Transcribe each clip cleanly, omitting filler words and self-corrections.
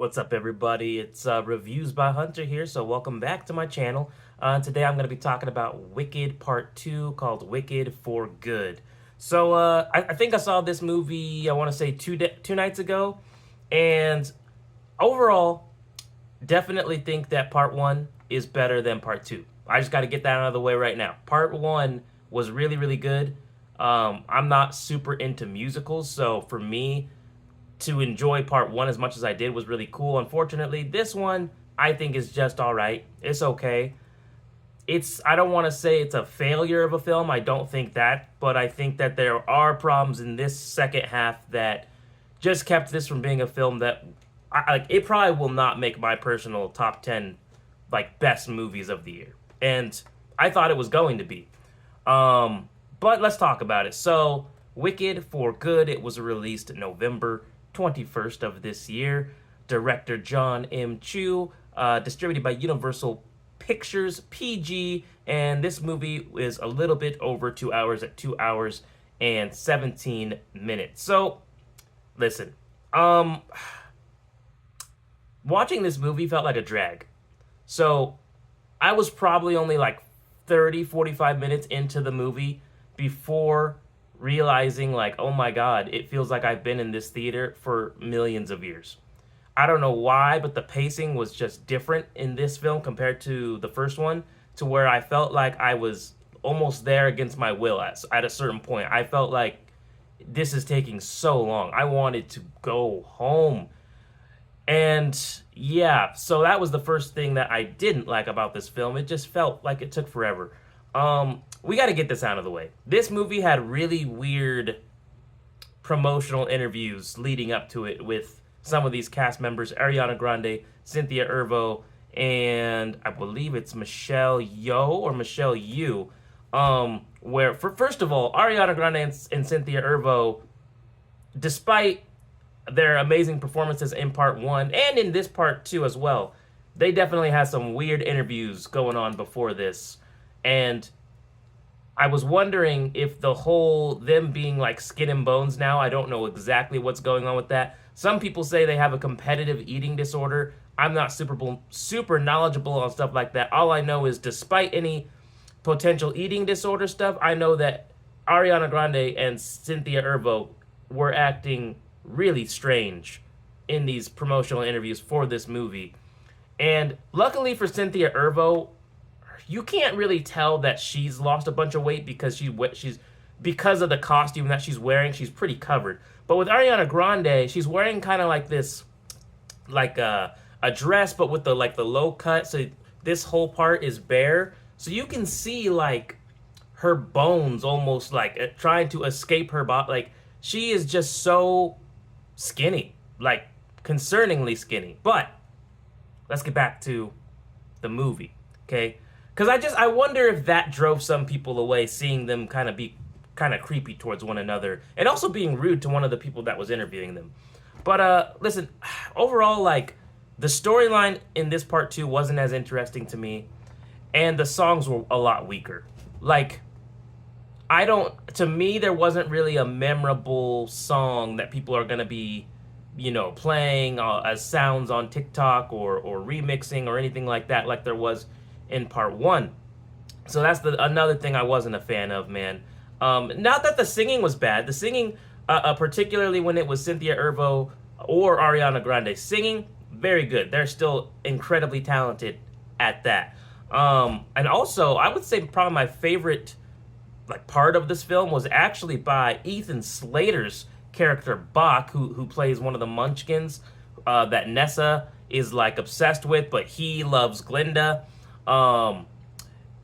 What's up, everybody? It's Reviews by Hunter here, so welcome back to my channel. Today I'm going to be talking about Wicked Part 2, called Wicked for Good. So, I think I saw this movie, I want to say two nights ago, and overall, definitely think that Part 1 is better than Part 2. I just got to get that out of the way right now. Part 1 was really, really good. I'm not super into musicals, so for me, to enjoy part one as much as I did was really cool. Unfortunately, this one I think is just all right. It's okay. I don't want to say it's a failure of a film. I don't think that, but I think that there are problems in this second half that just kept this from being a film that it probably will not make my personal top 10 best movies of the year. And I thought it was going to be. But let's talk about it. So, Wicked for Good, it was released November 21st of this year. Director John M. Chu, distributed by Universal Pictures PG, and this movie is a little bit over 2 hours at 2 hours and 17 minutes. So, listen, watching this movie felt like a drag. So, I was probably only 45 minutes into the movie before realizing oh my god, it feels like I've been in this theater for millions of years. I don't know why, but the pacing was just different in this film compared to the first one, to where I felt like I was almost there against my will at a certain point. I felt like this is taking so long. I wanted to go home. And yeah, so that was the first thing that I didn't like about this film. It just felt like it took forever. We got to get this out of the way. This movie had really weird promotional interviews leading up to it with some of these cast members: Ariana Grande, Cynthia Erivo, and I believe it's Michelle Yeoh or Michelle Yu. Where, first of all, Ariana Grande and Cynthia Erivo, despite their amazing performances in part one and in this part two as well, they definitely had some weird interviews going on before this. And I was wondering if the whole them being skin and bones now, I don't know exactly what's going on with that. Some people say they have a competitive eating disorder. I'm not super knowledgeable on stuff like that. All I know is, despite any potential eating disorder stuff, I know that Ariana Grande and Cynthia Erivo were acting really strange in these promotional interviews for this movie. And luckily for Cynthia Erivo, you can't really tell that she's lost a bunch of weight because she's because of the costume that she's wearing. She's pretty covered. But with Ariana Grande, she's wearing kind of like this, a dress, but with the low cut. So this whole part is bare, so you can see her bones almost trying to escape her body. She is just so skinny, concerningly skinny. But let's get back to the movie, okay? Because I wonder if that drove some people away, seeing them be kind of creepy towards one another, and also being rude to one of the people that was interviewing them. But listen, overall, the storyline in this part two wasn't as interesting to me, and the songs were a lot weaker. To me, there wasn't really a memorable song that people are gonna be, playing as sounds on TikTok or remixing or anything like that, like there was in part one. So that's another thing I wasn't a fan of, man. Not that the singing was bad. The singing, particularly when it was Cynthia Erivo or Ariana Grande singing, very good. They're still incredibly talented at that. And also, I would say probably my favorite part of this film was actually by Ethan Slater's character Bach, who plays one of the Munchkins that Nessa is obsessed with, but he loves Glinda.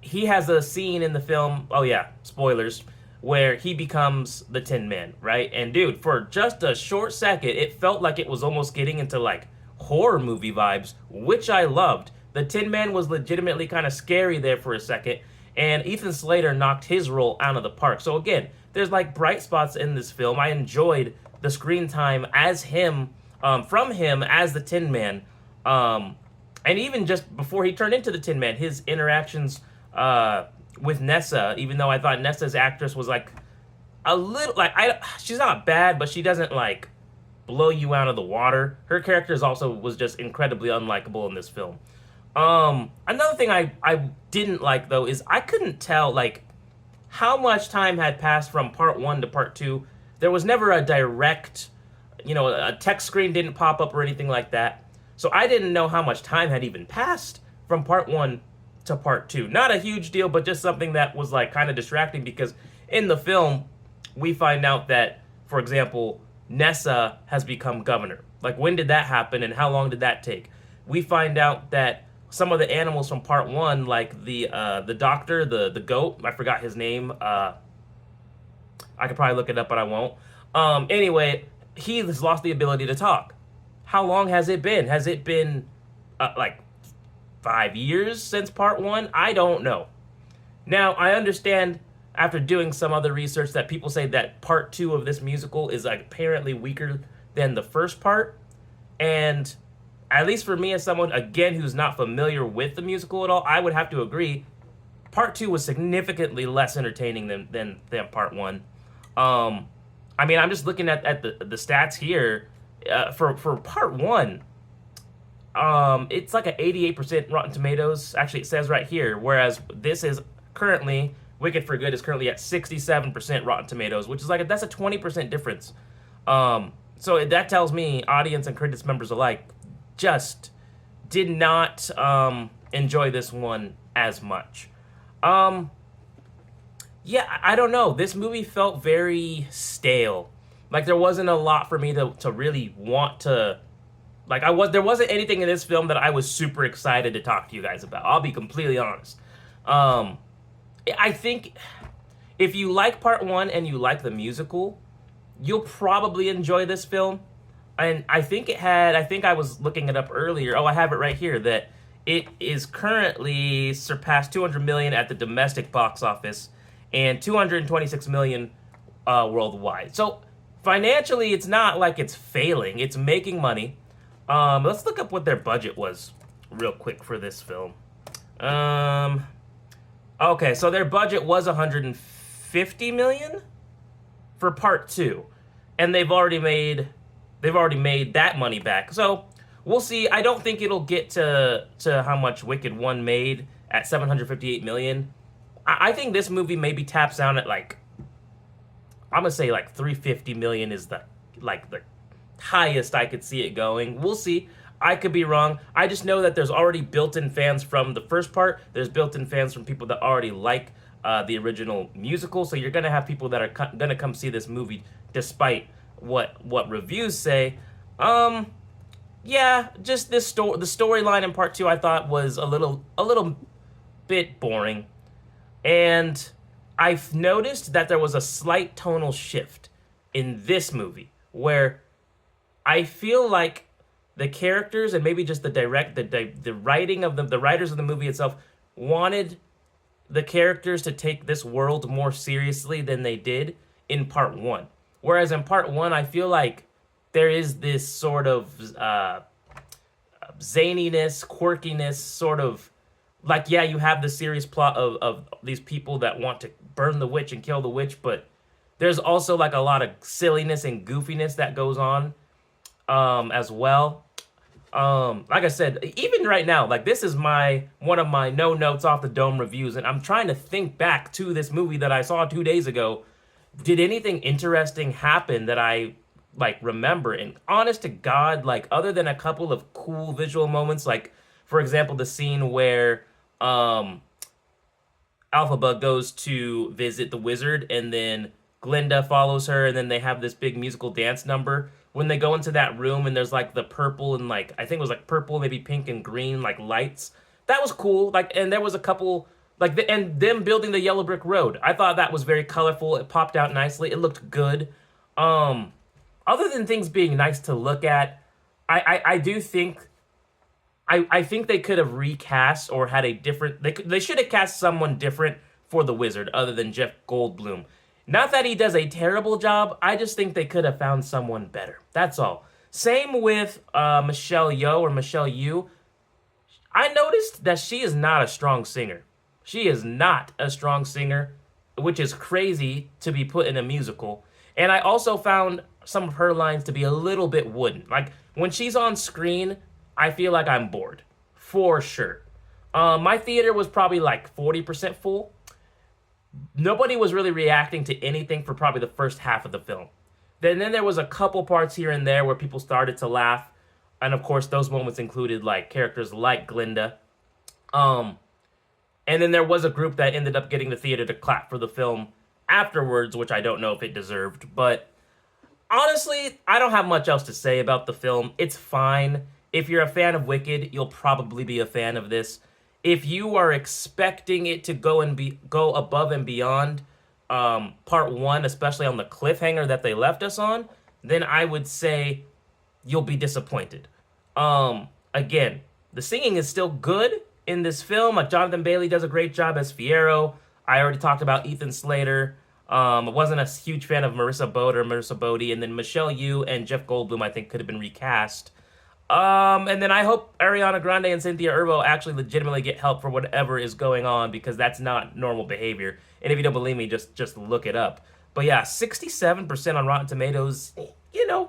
He has a scene in the film, oh yeah, spoilers, where he becomes the Tin Man, right? And dude, for just a short second, it felt like it was almost getting into horror movie vibes, which I loved. The Tin Man was legitimately kind of scary there for a second, and Ethan Slater knocked his role out of the park. So again, there's bright spots in this film. I enjoyed the screen time as him, from him as the Tin Man. And even just before he turned into the Tin Man, his interactions with Nessa, even though I thought Nessa's actress was a little she's not bad, but she doesn't blow you out of the water. Her character is also was just incredibly unlikable in this film. Another thing I didn't like though is I couldn't tell like how much time had passed from part one to part two. There was never a direct, a text screen didn't pop up or anything like that. So I didn't know how much time had even passed from part one to part two. Not a huge deal, but just something that was like kind of distracting because in the film, we find out that, for example, Nessa has become governor. Like, when did that happen and how long did that take? We find out that some of the animals from part one, like the doctor, the goat, I forgot his name. I could probably look it up, but I won't. Anyway, he has lost the ability to talk. How long has it been? Has it been like 5 years since part one? I don't know. Now, I understand after doing some other research that people say that part two of this musical is like apparently weaker than the first part. And at least for me as someone, again, who's not familiar with the musical at all, I would have to agree. Part two was significantly less entertaining than part one. I mean, I'm just looking at the stats here. For part one, it's like an 88% Rotten Tomatoes. Actually, it says right here. Whereas this is currently, Wicked for Good is currently at 67% Rotten Tomatoes, which is that's a 20% difference. So that tells me audience and critics members alike just did not enjoy this one as much. Yeah, I don't know. This movie felt very stale. Like, there wasn't a lot for me to really want to... there wasn't anything in this film that I was super excited to talk to you guys about. I'll be completely honest. I think if you like part one and you like the musical, you'll probably enjoy this film. And I think I was looking it up earlier. Oh, I have it right here, that it is currently surpassed 200 million at the domestic box office and 226 million worldwide. So financially, it's not like it's failing. It's making money. Let's look up what their budget was real quick for this film. Okay, so their budget was 150 million for part two, and they've already made that money back. So we'll see. I don't think it'll get to how much Wicked 1 made at 758 million. I think this movie maybe taps down at I'm gonna say 350 million is the highest I could see it going. We'll see. I could be wrong. I just know that there's already built-in fans from the first part. There's built-in fans from people that already like the original musical. So you're gonna have people that are gonna come see this movie despite what reviews say. Yeah, just the storyline in part two I thought was a little bit boring. And I've noticed that there was a slight tonal shift in this movie where I feel like the characters and maybe just the writing of the writers of the movie itself wanted the characters to take this world more seriously than they did in part one. Whereas in part one, I feel like there is this sort of zaniness, quirkiness, sort of yeah, you have the serious plot of these people that want to burn the witch and kill the witch, but there's also a lot of silliness and goofiness that goes on as well. Like I said, even right now, this is one of my no notes off the dome reviews, and I'm trying to think back to this movie that I saw 2 days ago. Did anything interesting happen that I remember? And honest to God, other than a couple of cool visual moments, for example, the scene where Elphaba goes to visit the wizard, and then Glinda follows her, and then they have this big musical dance number. When they go into that room, and there's the purple and I think it was purple, maybe pink and green lights. That was cool. And there was a couple and them building the yellow brick road. I thought that was very colorful. It popped out nicely. It looked good. Other than things being nice to look at, I do think. I think they could have recast or had a different... They should have cast someone different for the wizard other than Jeff Goldblum. Not that he does a terrible job, I just think they could have found someone better. That's all. Same with Michelle Yeoh. I noticed that she is not a strong singer. She is not a strong singer, which is crazy to be put in a musical. And I also found some of her lines to be a little bit wooden. Like when she's on screen, I feel like I'm bored, for sure. My theater was probably like 40% full. Nobody was really reacting to anything for probably the first half of the film. Then there was a couple parts here and there where people started to laugh, and of course those moments included like characters like Glinda. Um, and then there was a group that ended up getting the theater to clap for the film afterwards, which I don't know if it deserved. But honestly, I don't have much else to say about the film. It's fine. If you're a fan of Wicked, you'll probably be a fan of this. If you are expecting it to go above and beyond part one, especially on the cliffhanger that they left us on, then I would say you'll be disappointed. Again, the singing is still good in this film. Like Jonathan Bailey does a great job as Fiero. I already talked about Ethan Slater. I wasn't a huge fan of Marissa Bodie, and then Michelle Yeoh and Jeff Goldblum I think could have been recast. And then I hope Ariana Grande and Cynthia Erivo actually legitimately get help for whatever is going on, because that's not normal behavior. And if you don't believe me, just look it up. But yeah, 67% on Rotten Tomatoes,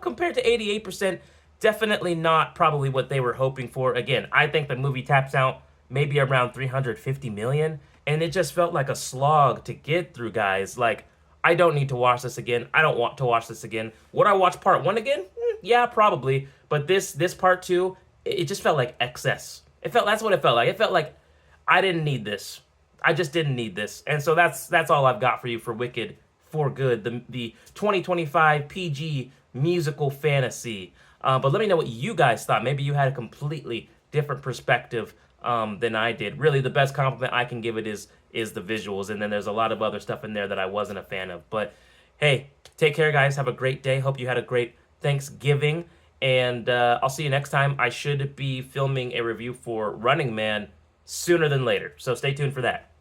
compared to 88%, definitely not probably what they were hoping for. Again, I think the movie taps out maybe around 350 million, and it just felt like a slog to get through, guys. Like, I don't need to watch this again. I don't want to watch this again. Would I watch part one again? Yeah, probably. But this part two, it just felt like excess. That's what it felt like. It felt like I didn't need this. I just didn't need this. And so that's all I've got for you for Wicked for Good, the 2025 PG musical fantasy. But let me know what you guys thought. Maybe you had a completely different perspective than I did. Really, the best compliment I can give it is the visuals, and then there's a lot of other stuff in there that I wasn't a fan of. But hey, take care, guys. Have a great day. Hope you had a great Thanksgiving, and I'll see you next time. I should be filming a review for Running Man sooner than later, so stay tuned for that.